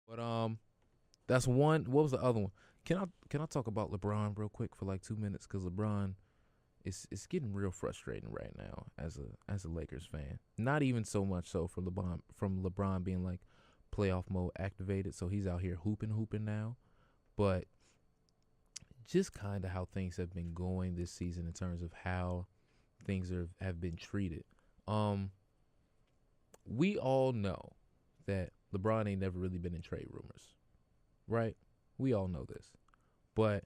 But that's one. What was the other one? Can I talk about LeBron real quick for like 2 minutes? Because LeBron it's getting real frustrating right now as a Lakers fan. Not even so much so for LeBron being like playoff mode activated, so he's out here hooping now. But just kind of how things have been going this season in terms of how things have been treated. Um, we all know that LeBron ain't never really been in trade rumors, right? We all know this. But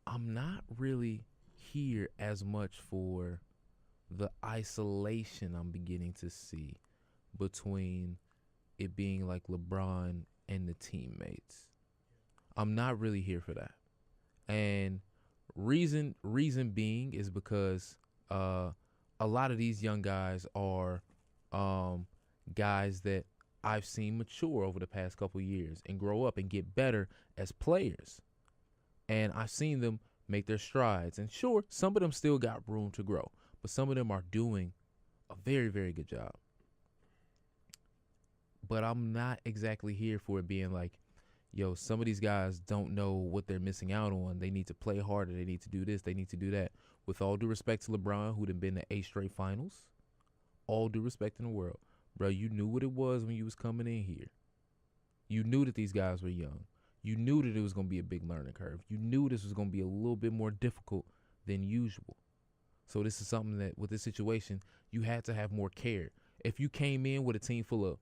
I'm not really here as much for the isolation I'm beginning to see between it being like LeBron and the teammates. I'm not really here for that. And reason being is because uh a lot of these young guys are um guys that I've seen mature over the past couple years and grow up and get better as players. And I've seen them make their strides. And sure, some of them still got room to grow, but some of them are doing a very, very good job. But I'm not exactly here for it being like, yo, some of these guys don't know what they're missing out on. They need to play harder. They need to do this. They need to do that. With all due respect to LeBron, who'd have been to 8 straight finals, all due respect in the world, bro, you knew what it was when you was coming in here. You knew that these guys were young. You knew that it was going to be a big learning curve. You knew this was going to be a little bit more difficult than usual. So this is something that with this situation, you had to have more care. If you came in with a team full of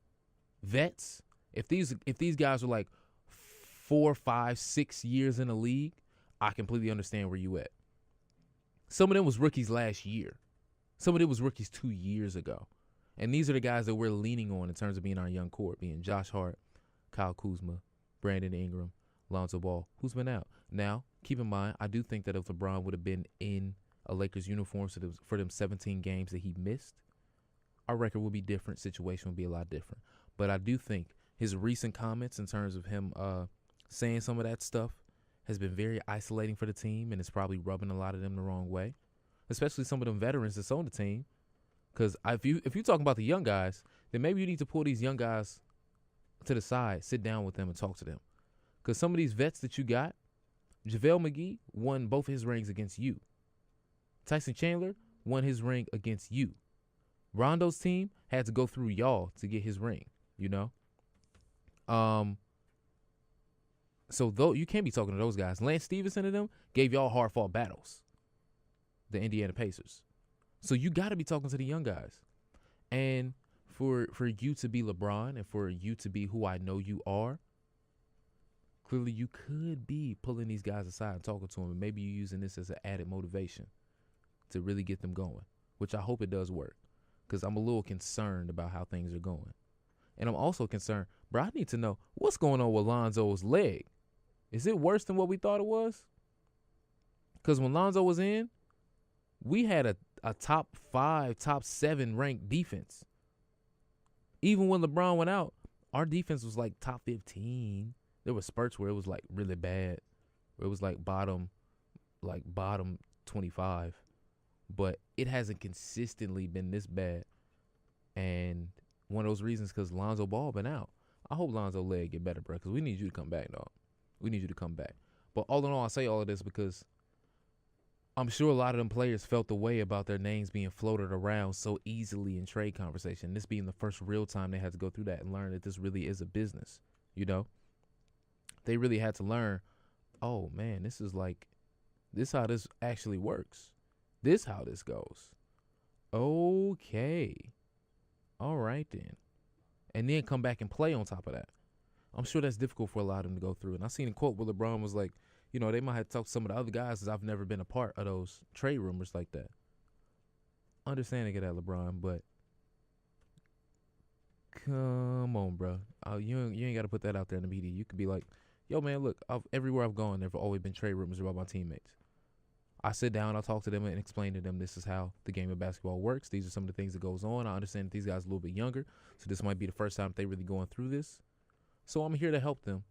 vets, if these guys were like 4, 5, 6 years in the league, I completely understand where you at. Some of them was rookies last year. Some of them was rookies 2 years ago. And these are the guys that we're leaning on in terms of being our young core, being Josh Hart, Kyle Kuzma, Brandon Ingram, Lonzo Ball, who's been out. Now, keep in mind, I do think that if LeBron would have been in a Lakers uniform for them 17 games that he missed, our record would be different. Situation would be a lot different. But I do think his recent comments in terms of him saying some of that stuff has been very isolating for the team, and it's probably rubbing a lot of them the wrong way, especially some of them veterans that's on the team. Because if you talking about the young guys, then maybe you need to pull these young guys to the side, sit down with them, and talk to them. Because some of these vets that you got, JaVale McGee won both his rings against you. Tyson Chandler won his ring against you. Rondo's team had to go through y'all to get his ring, you know? So though you can't be talking to those guys. Lance Stevenson and them gave y'all hard fought battles. The Indiana Pacers. So you got to be talking to the young guys. And for you to be LeBron and for you to be who I know you are, clearly you could be pulling these guys aside and talking to them, and maybe you're using this as an added motivation to really get them going, which I hope it does work, because I'm a little concerned about how things are going. And I'm also concerned, bro, I need to know what's going on with Lonzo's leg. Is it worse than what we thought it was? Because when Lonzo was in, we had a top 5, top 7 ranked defense. Even when LeBron went out, our defense was like top 15. There were spurts where it was like really bad, where it was like bottom 25. But it hasn't consistently been this bad. And one of those reasons because Lonzo Ball been out. I hope Lonzo leg get better, bro, because we need you to come back, dog. We need you to come back. But all in all, I say all of this because I'm sure a lot of them players felt the way about their names being floated around so easily in trade conversation. This being the first real time they had to go through that and learn that this really is a business, you know? They really had to learn, oh, man, this how this actually works. This how this goes. Okay. All right, then. And then come back and play on top of that. I'm sure that's difficult for a lot of them to go through. And I seen a quote where LeBron was like, you know, they might have talked to some of the other guys because I've never been a part of those trade rumors like that. Understanding of that, LeBron, but come on, bro. You ain't got to put that out there in the media. You could be like, yo, man, look, everywhere I've gone, there have always been trade rumors about my teammates. I sit down, I talk to them and explain to them this is how the game of basketball works. These are some of the things that goes on. I understand that these guys are a little bit younger, so this might be the first time they really going through this. So I'm here to help them.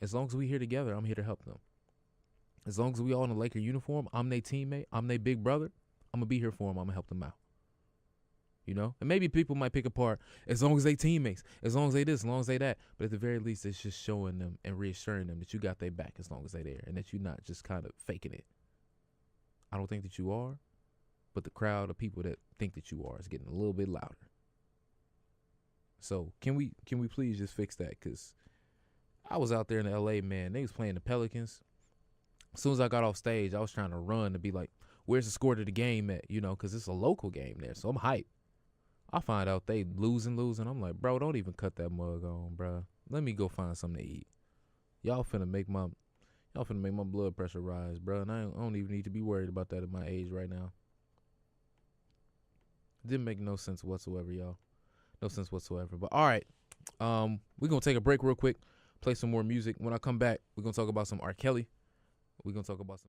As long as we here together, I'm here to help them. As long as we all in a Laker uniform, I'm their teammate, I'm their big brother, I'm going to be here for them. I'm going to help them out. you know? And maybe people might pick apart as long as they teammates, as long as they this, as long as they that. But at the very least, it's just showing them and reassuring them that you got their back as long as they there and that you're not just kind of faking it. I don't think that you are, but the crowd of people that think that you are is getting a little bit louder. So can we please just fix that? Because I was out there in L.A., man. They was playing the Pelicans. As soon as I got off stage, I was trying to run to be like, where's the score to the game at? You know, because it's a local game there. So I'm hyped. I find out they losing. I'm like, bro, don't even cut that mug on, bro. Let me go find something to eat. Y'all finna make my blood pressure rise, bro. And I don't even need to be worried about that at my age right now. Didn't make no sense whatsoever, y'all. No sense whatsoever. But all right, we're gonna take a break real quick, play some more music. When I come back, we're gonna talk about some R. Kelly. We're gonna talk about some